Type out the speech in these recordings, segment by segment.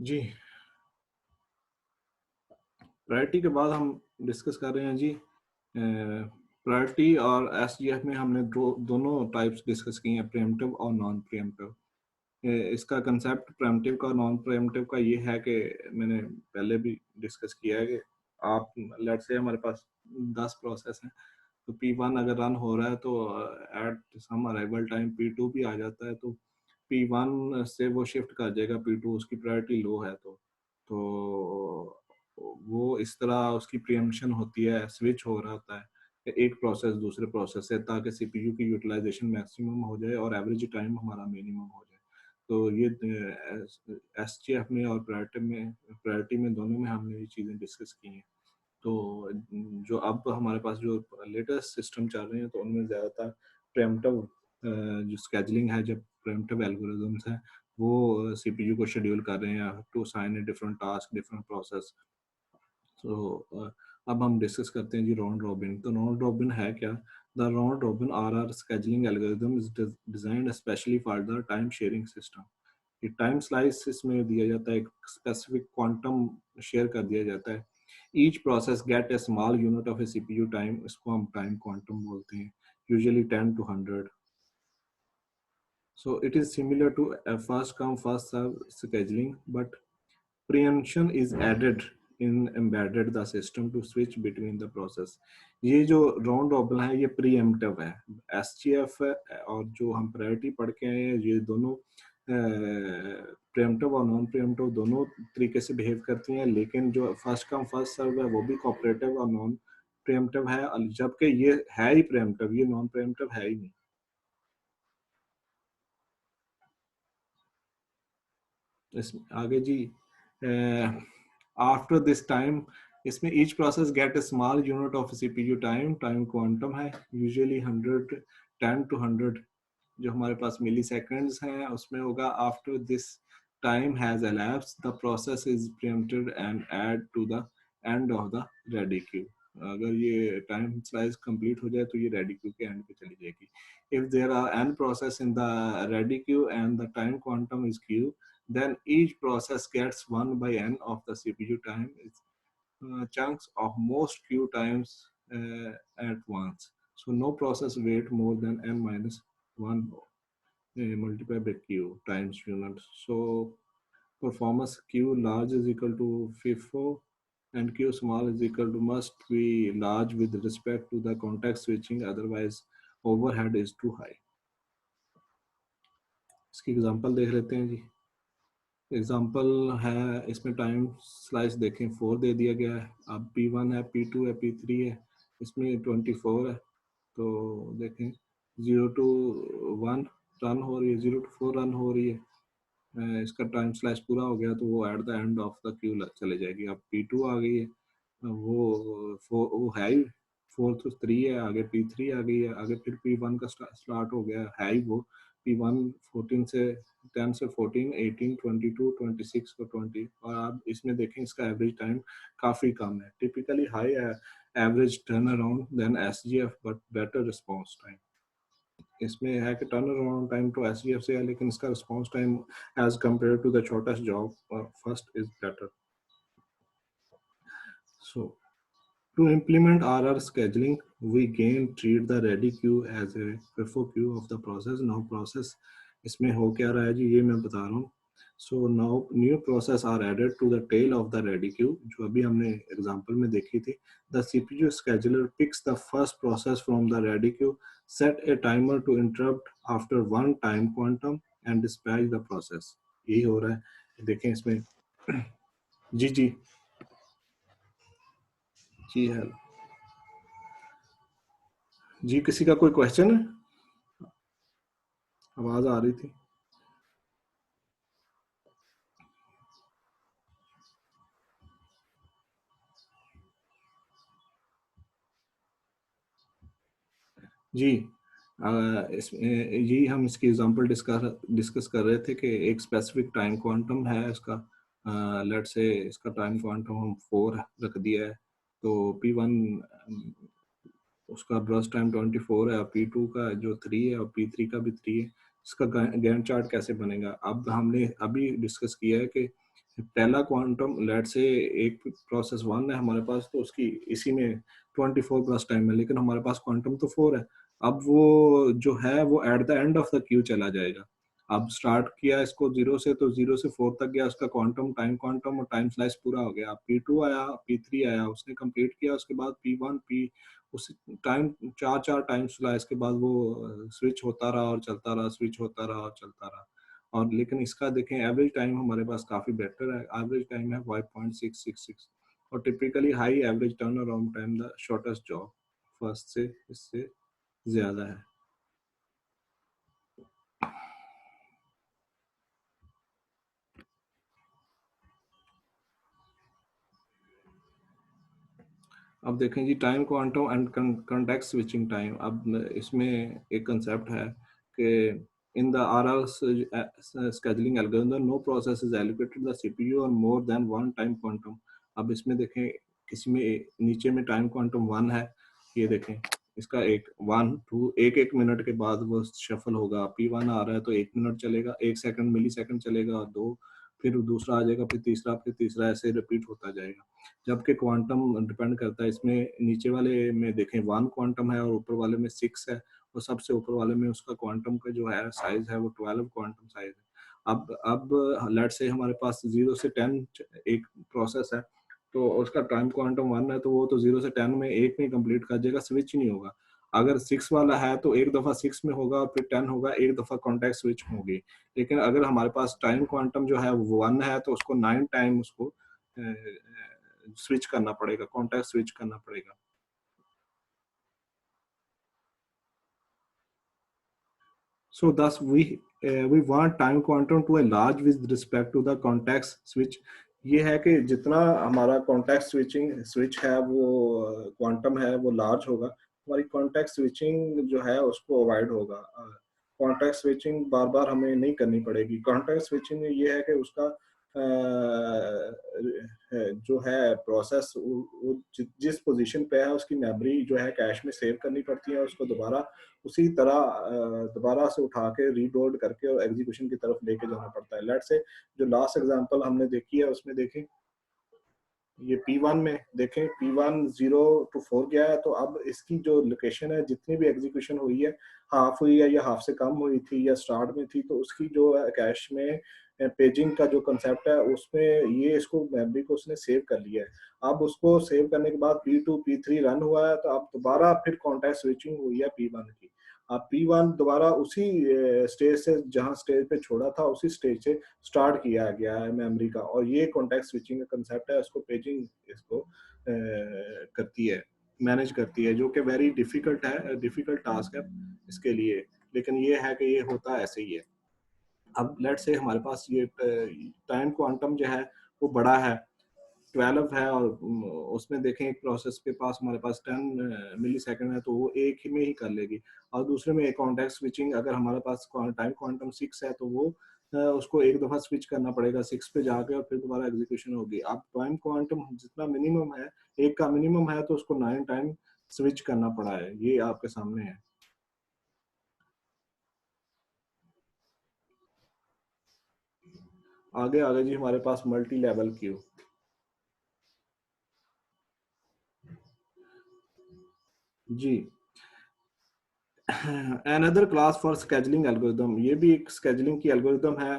जी, priority के बाद हम डिस्कस कर रहे हैं जी प्रायोरिटी और एसजीएफ में हमने दोनों टाइप्स डिस्कस किए हैं, प्रीएम्प्टिव और नॉन प्रीएम्प्टिव। इसका कंसेप्ट प्रीएम्प्टिव का नॉन प्रीएम्प्टिव का ये है कि मैंने पहले भी डिस्कस किया है कि आप लेट्स से हमारे पास 10 प्रोसेस हैं, तो P1 अगर रन हो रहा है तो at some arrival time P2 भी आ जाता है, तो P1 से वो शिफ्ट कर जाएगा P2, उसकी प्रायोरिटी लो है तो वो इस तरह उसकी प्रीएम्पशन होती है, स्विच हो रहा होता है एक प्रोसेस दूसरे प्रोसेस से, ताकि सीपीयू की यूटिलाइजेशन मैक्सिमम हो जाए और एवरेज टाइम हमारा मिनिमम हो जाए। तो ये एसजीएफ में और प्रायोरिटी में दोनों में हमने ये चीज़ें डिस्कस की हैं। तो जो अब हमारे पास जो लेटेस्ट सिस्टम चल रहे हैं तो उनमें ज़्यादातर प्रेम्प्टिव जो स्केजुलिंग है, जब प्रेम्प्टिव एल्गोरिदम्स हैं वो सीपीयू को शेड्यूल कर रहे हैं to assign a different task, different process. तो अब हम डिस्कस करते हैं जी राउंड रॉबिन। तो राउंड रॉबिन है क्या? The round robin are scheduling algorithm is designed especially for the time sharing system. ये टाइम स्लाइस इसमें दिया जाता है, एक स्पेसिफिक क्वांटम शेयर कर दिया जाता है। Each process gate A small unit of a CPU time, इसको हम टाइम क्वांटम बोलते हैं, usually 10 to 100. So it is similar to a first come first serve scheduling, but preemption is added in embedded the system to switch between the process. ये जो round robin है ये pre-emptive है। एसजीएफ और जो हम प्रायोरिटी पढ़ के आए हैं ये दोनों प्रीएम्प्टिव और नॉन प्रीएम्प्टिव दोनों तरीके से बिहेव करती हैं, लेकिन जो फर्स्ट कम फर्स्ट सर्व है वो भी कोऑपरेटिव और नॉन प्रीएम्प्टिव है, जबकि ये है ही प्रीएम्प्टिव, ये नॉन प्रीएम्प्टिव है ही नहीं। इसमें आगे जी आफ्टर दिस टाइम, इसमें each process gate A small unit of CPU time, time quantum है यूजुअली 100, 10 to 100 जो हमारे पास मिली सेकेंड्स हैं उसमें होगा। After this time has elapsed the process is preempted and add to the end of the ready queue. अगर ये time slice complete हो जाए तो ये रेडी क्यू के एंड पे चली जाएगी। If there are n process in the ready queue and the time quantum is q, then each process gets 1 by n of the CPU time, chunks of most queue times at once. So no process wait more than n minus 1 multiplied by q times unit. So performance q large is equal to FIFO and q small is equal to must be large with respect to the context switching, otherwise overhead is too high. इसकी example देख लेते हैं जी। Example है, इसमें time slice देखें 4 दे दिया गया है, अब P1 है, P2 है, P3 है, इसमें 24 है। तो देखें 0 to 1 रन हो रही है, 0 to 4 रन हो रही है। इसका टाइम स्लाइस पूरा हो गया तो वो at the end of the Q चले जाएगी। अब P2 आ गई है, वो है ही 4 to 3 है, आगे P3 आ गई है, आगे फिर P1 का स्टार्ट हो गया है ही वो P1 14 से 10 से 14, 18, 22, 26 और 20। और आप इसमें देखें इसका एवरेज टाइम काफ़ी कम है, typically high average turn around then SGF but better response time. इसमें है कि टर्न अराउंड टाइम तो एसजीएफ से है, लेकिन इसका response time as compare to the shortest job first is better. So to implement RR scheduling, we again treat the ready queue as a FIFO queue of the process. Now process इसमें हो क्या रहा है जी, ये मैं बता रहा हूँ। So now new process are added to the tail of the ready queue, जो अभी हमने एग्जांपल में देखी थी। The CPU scheduler picks the first process from the ready queue, set a timer to interrupt after one time quantum and dispatch the process. यही हो रहा है, देखें इसमें। जी जी जी है जी, किसी का कोई क्वेश्चन है? आवाज आ रही थी। जी इसमें यही हम इसकी एग्जांपल डिस्कस कर रहे थे कि एक स्पेसिफिक टाइम क्वांटम है इसका। लेट से इसका टाइम क्वांटम हम 4 रख दिया है, तो P1 उसका ब्रस्ट टाइम 24 है, और P2 का जो 3 है और P3 का भी 3 है। इसका गैंट चार्ट कैसे बनेगा? अब हमने अभी डिस्कस किया है कि पहला क्वांटम लेट से एक प्रोसेस 1 है हमारे पास, तो उसकी इसी में 24 प्लस टाइम है, लेकिन हमारे पास क्वांटम तो 4 है। अब वो जो है वो at the end of the Q चला जाएगा। अब स्टार्ट किया इसको 0 से, तो 0 से 4 तक गया, उसका क्वांटम टाइम क्वांटम और टाइम स्लाइस पूरा हो गया। P2 आया, P3 आया, उसने कंप्लीट किया, उसके बाद P1 P उस टाइम चार टाइम स्लाइस के बाद वो स्विच होता रहा और चलता रहा, स्विच होता रहा और चलता रहा। और लेकिन इसका देखें एवरेज टाइम हमारे पास काफ़ी बेटर है, एवरेज टाइम है 5.666 और typically high average turn around time the shortest job first से इससे ज़्यादा है। अब देखें जी time quantum and context switching time. अब इसमें एक कंसेप्ट है कि in the RR scheduling algorithm no process is allocated the CPU on more than one time quantum। अब इसमें देखें किसी में नीचे में टाइम क्वांटम 1 है, ये देखें इसका एक 1 2 एक मिनट के बाद वो शफल होगा। P1 आ रहा है तो 1 मिनट चलेगा, 1 सेकंड मिली सेकंड चलेगा, 2 फिर दूसरा आ जाएगा, फिर तीसरा ऐसे रिपीट होता जाएगा। जबकि क्वांटम डिपेंड करता है इसमें, नीचे वाले में देखें 1 क्वांटम है और ऊपर वाले में 6 है, और सबसे ऊपर वाले में उसका क्वांटम का जो है साइज है वो 12 क्वांटम साइज है। अब लेट से हमारे पास 0 से 10 एक प्रोसेस है, तो उसका टाइम क्वांटम 1 है, तो वो तो 0 से 10 में एक में कंप्लीट कर देगा, स्विच नहीं होगा। अगर 6 वाला है तो एक दफा 6 में होगा और फिर 10 होगा, एक दफा कॉन्टेक्ट स्विच होगी। लेकिन अगर हमारे पास टाइम क्वांटम जो है वो 1 है तो उसको 9 टाइम उसको स्विच करना पड़ेगा, कॉन्टेक्ट स्विच करना पड़ेगा। So thus we want time quantum to a large with respect to the context switch। ये है कि जितना हमारा कॉन्टेक्ट स्विचिंग स्विच है वो क्वांटम है वो लार्ज होगा, हमारी कॉन्टेक्ट स्विचिंग जो है उसको अवॉइड होगा। कॉन्टेक्ट स्विचिंग बार बार हमें नहीं करनी पड़ेगी। कॉन्टेक्ट स्विचिंग में ये है कि उसका जो है प्रोसेस वो जिस पोजीशन पे है उसकी मेमोरी जो है कैश में सेव करनी पड़ती है, उसको दोबारा उसी तरह दोबारा से उठा के रीलोड करके और एग्जीक्यूशन की तरफ लेके जाना पड़ता है। लेट से जो लास्ट एग्जांपल हमने देखी है उसमें देखें ये P1 में देखें, P1 0 to 4 गया है, तो अब इसकी जो लोकेशन है जितनी भी एग्जीक्यूशन हुई है, हाफ हुई है या हाफ से कम हुई थी या स्टार्ट में थी, तो उसकी जो कैश में पेजिंग का जो कंसेप्ट है उसमें ये इसको मेमोरी को उसने सेव कर लिया है। अब उसको सेव करने के बाद P2 P3 रन हुआ है, तो अब दोबारा फिर कॉन्टेक्ट स्विचिंग हुई है P1 की। अब P1 दोबारा उसी स्टेज से जहां स्टेज पे छोड़ा था उसी स्टेज से स्टार्ट किया गया है मेमोरी का, और ये कॉन्टेक्स्ट स्विचिंग का कंसेप्ट है, इसको पेजिंग इसको करती है, मैनेज करती है, जो कि वेरी डिफिकल्ट है, डिफिकल्ट टास्क है इसके लिए, लेकिन ये है कि ये होता ऐसे ही है। अब लेट से हमारे पास ये टाइम क्वांटम जो है वो बड़ा है, 12 है, और उसमें देखें एक प्रोसेस के पास हमारे पास 10 मिली सेकेंड है, तो वो एक ही में ही कर लेगी। और दूसरे में एक कॉन्टेक्ट स्विचिंग, अगर हमारे पास टाइम क्वांटम 6 है तो वो उसको एक दफा स्विच करना पड़ेगा 6 पे जाके और फिर दोबारा एग्जीक्यूशन होगी। अब टाइम क्वांटम जितना मिनिमम है, एक का मिनिमम है, तो उसको 9 टाइम स्विच करना पड़ा है, ये आपके सामने है। आगे आगे जी हमारे पास मल्टी लेवल क्यू जी। Another class for scheduling algorithm, ये भी एक स्केजलिंग की एल्गोरिदम है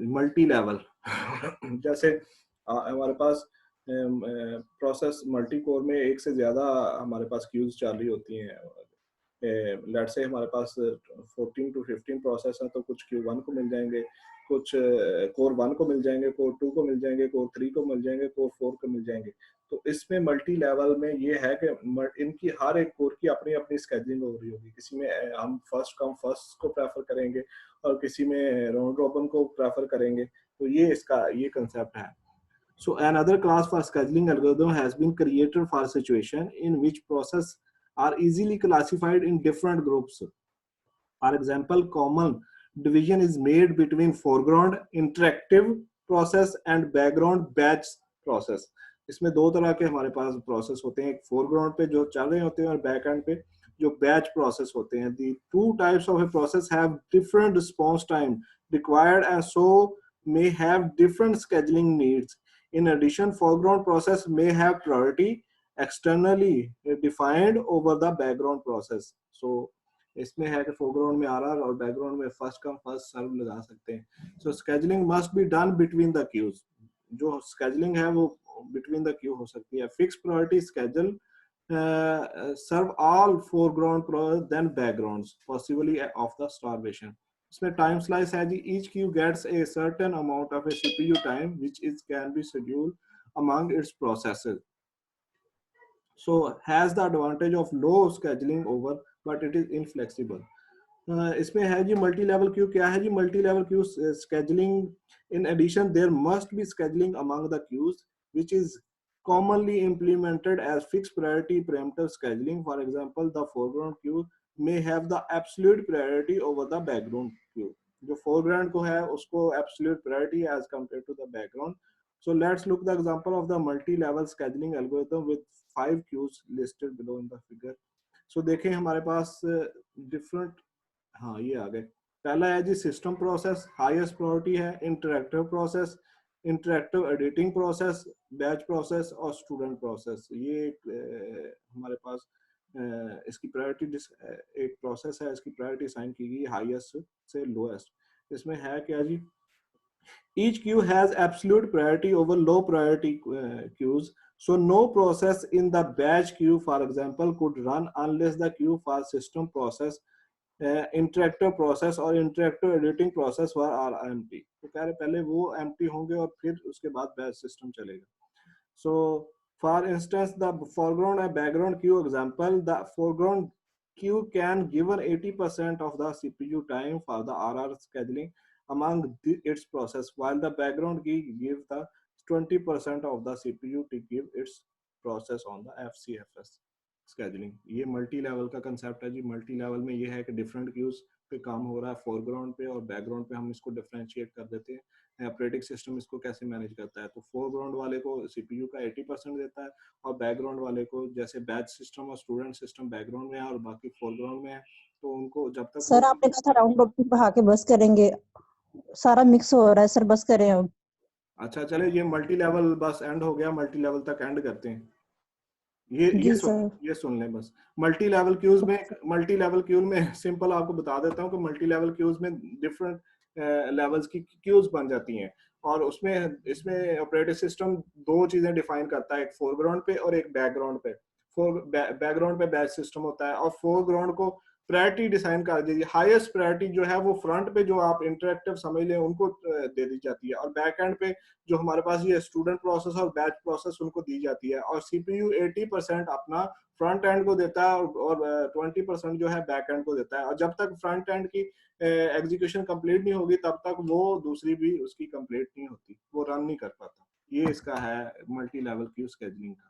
मल्टी लेवल। जैसे हमारे पास प्रोसेस मल्टी कोर में एक से ज्यादा हमारे पास क्यूज चाल रही होती हैं। लेट से हमारे पास 14 to 15 प्रोसेस हैं, तो कुछ Q1 को मिल जाएंगे, कुछ कोर 1 को मिल जाएंगे, कोर 2 को मिल जाएंगे, कोर 3 को मिल जाएंगे, कोर 4 को मिल जाएंगे। तो इसमें मल्टी लेवल में ये है कि इनकी हर एक कोर की अपनी अपनी स्केड्यूलिंग हो रही होगी। किसी में हम फर्स्ट कम फर्स्ट को प्रेफर करेंगे और किसी में राउंड रॉबिन को प्रेफर करेंगे। तो ये इसका ये कंसेप्ट है। So another class for scheduling algorithm has been created for a situation in which process are easily classified in different groups. For example, common division is made between foreground interactive process and background batch process। इसमें दो तरह के हमारे पास process होते हैं, एक foreground पे जो चल रहे होते हैं और बैक एंड पे जो बैच प्रोसेस होते हैं। The two types of a process have different response time required and so may have different scheduling needs. In addition, foreground process may have priority externally defined over the background process. So इसमें है कि foreground में RR और background में first come first serve लगा सकते हैं. So scheduling must be done between the queues. जो scheduling है वो between the queue हो सकती है. Fixed priority schedule serve all foreground then backgrounds, possibly of the starvation. इसमें टाइम स्लाइस है जी. Each queue gets a certain amount of a CPU time which is can be scheduled among its processes. So has the advantage of low scheduling over, but it is inflexible. इसमें है जी multi level queue. क्या है जी multi level queue scheduling? In addition, there must be scheduling among the queues, which is commonly implemented as fixed priority preemptive scheduling. For example, the foreground queue may have the absolute priority over the background queue. जो foreground को है उसको absolute priority as compared to the background. So let's look the example of the multi-level scheduling algorithm with 5 queues listed below in the figure. So देखें हमारे पास different, हाँ ये आ गए. पहला है जी सिस्टम प्रोसेस, हाईएस्ट प्रायोरिटी है. Interactive process, interactive editing process, batch process और student process. ये हमारे पास इसकी प्रायोरिटी एक प्रोसेस है, इसकी प्रायोरिटी साइन की गई हाईएस्ट से लोएस्ट. इसमें है क्या जी, each queue has absolute priority over low priority queues. So no process in the batch queue, for example, could run unless the queue for system process, interactive process और interactive editing process were are empty. तो कह रहे पहले वो empty होंगे और फिर उसके बाद बैच सिस्टम चलेगा. So for instance the foreground and background Q example, the foreground queue can given 80% of the CPU time for the RR scheduling among its process, while the background key give the 20% of the CPU to give its process on the FCFS scheduling. ये multi level का concept है जी. Multi level में ये है कि different cues पे काम हो रहा है, फोरग्राउंड पे और बैकग्राउंड पे हम इसको डिफरेंशिएट कर देते हैं. ऑपरेटिंग सिस्टम इसको कैसे मैनेज करता है, तो फोरग्राउंड वाले को सीपीयू का 80% देता है और बैकग्राउंड वाले को, जैसे बैच सिस्टम और स्टूडेंट सिस्टम बैकग्राउंड में है और बाकी फोरग्राउंड में है, तो उनको जब तक सर आपने कहा था राउंड रॉबिन बढ़ा के बस करेंगे, सारा मिक्स हो रहा है सर, बस करें अब. अच्छा चले, ये मल्टी लेवल बस एंड हो गया, मल्टी लेवल तक एंड करते हैं. ये सुन लें बस. मल्टी लेवल क्यूज में सिंपल आपको बता देता हूँ कि मल्टी लेवल क्यूज में डिफरेंट लेवल्स की क्यूज बन जाती हैं और उसमें इसमें ऑपरेटिंग सिस्टम दो चीजें डिफाइन करता है, एक फोरग्राउंड पे और एक बैकग्राउंड पे. बैकग्राउंड पे बैच सिस्टम होता है और फोरग्राउंड को प्रायोरिटी डिसाइन कर दीजिए. हाईएस्ट प्रायोरिटी जो है वो फ्रंट पे जो आप इंटरेक्टिव समझ लें उनको दे दी जाती है और बैक एंड पे जो हमारे पास ये स्टूडेंट प्रोसेस और बैच प्रोसेस उनको दी जाती है. और सीपीयू 80% अपना फ्रंट एंड को देता है और 20% जो है बैक एंड को देता है. और जब तक फ्रंट एंड की एग्जीक्यूशन कंप्लीट नहीं होगी तब तक वो दूसरी भी उसकी कंप्लीट नहीं होती, वो रन नहीं कर पाता. ये इसका है मल्टी लेवल क्यू स्केड्यूलिंग का.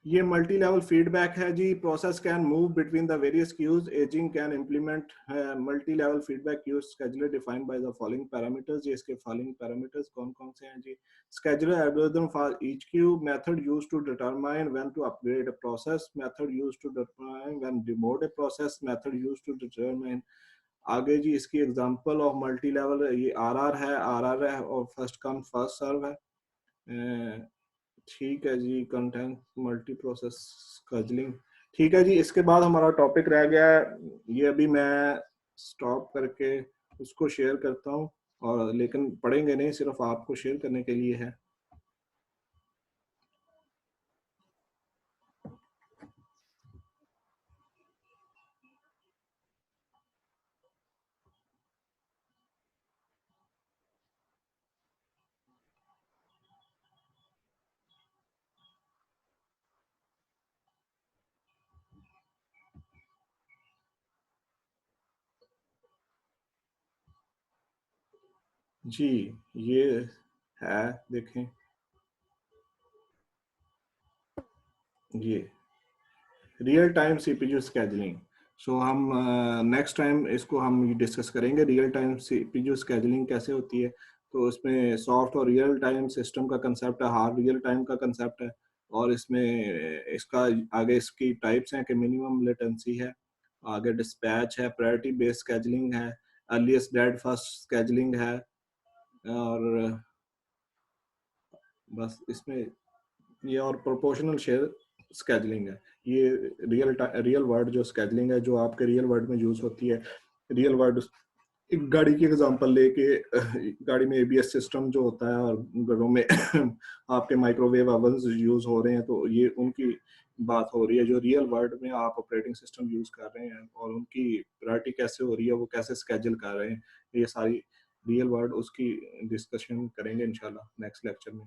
ये मल्टी लेवल फीडबैक है जी. Process can move between the various queues. Ageing can implement multi level feedback queues scheduler defined by the following parameters. ये इसके फॉलोइंग पैरामीटर्स कौन कौन से हैं जी? Scheduler algorithm for each queue, method used to determine when to upgrade a process, method used to determine when demote a process, method used to determine. आगे जी इसकी एग्जांपल ऑफ मल्टी लेवल, ये RR है और first come first serve है. ठीक है जी. Content multi process scheduling. ठीक है जी. इसके बाद हमारा टॉपिक रह गया है, ये अभी मैं स्टॉप करके उसको शेयर करता हूँ और लेकिन पढ़ेंगे नहीं, सिर्फ आपको शेयर करने के लिए है. जी ये है, देखें ये रियल टाइम सीपीयू स्केड्यूलिंग. सो हम नेक्स्ट टाइम इसको हम डिस्कस करेंगे, रियल टाइम सीपीयू स्केड्यूलिंग कैसे होती है. तो उसमें सॉफ्ट और रियल टाइम सिस्टम का कंसेप्ट है, हार्ड रियल टाइम का कंसेप्ट है. और इसमें इसका आगे इसकी टाइप्स हैं कि मिनिमम लेटेंसी है, आगे डिस्पैच है, प्रायोरिटी बेस्ड स्केजुलिंग है, अर्लीस्ट डेड फर्स्ट स्केजुलिंग है, और बस इसमें ये और प्रोपोर्शनल शेयर स्केजुलिंग है। ये रियल वर्ड जो स्केजुलिंग है जो आपके रियल वर्ल्ड में यूज होती है। रियल वर्ड एक गाड़ी की एग्जांपल लेके, गाड़ी में एबीएस सिस्टम जो होता है और घरों में आपके माइक्रोवेव ओवन्स यूज हो रहे हैं, तो ये उनकी बात हो रही है जो रियल वर्ल्ड में आप ऑपरेटिंग सिस्टम यूज कर रहे हैं और उनकी प्रायोरिटी कैसे हो रही है, वो कैसे स्केड्यूल कर रहे हैं, ये सारी रियल वर्ल्ड उसकी डिस्कशन करेंगे इंशाल्लाह नेक्स्ट लेक्चर में।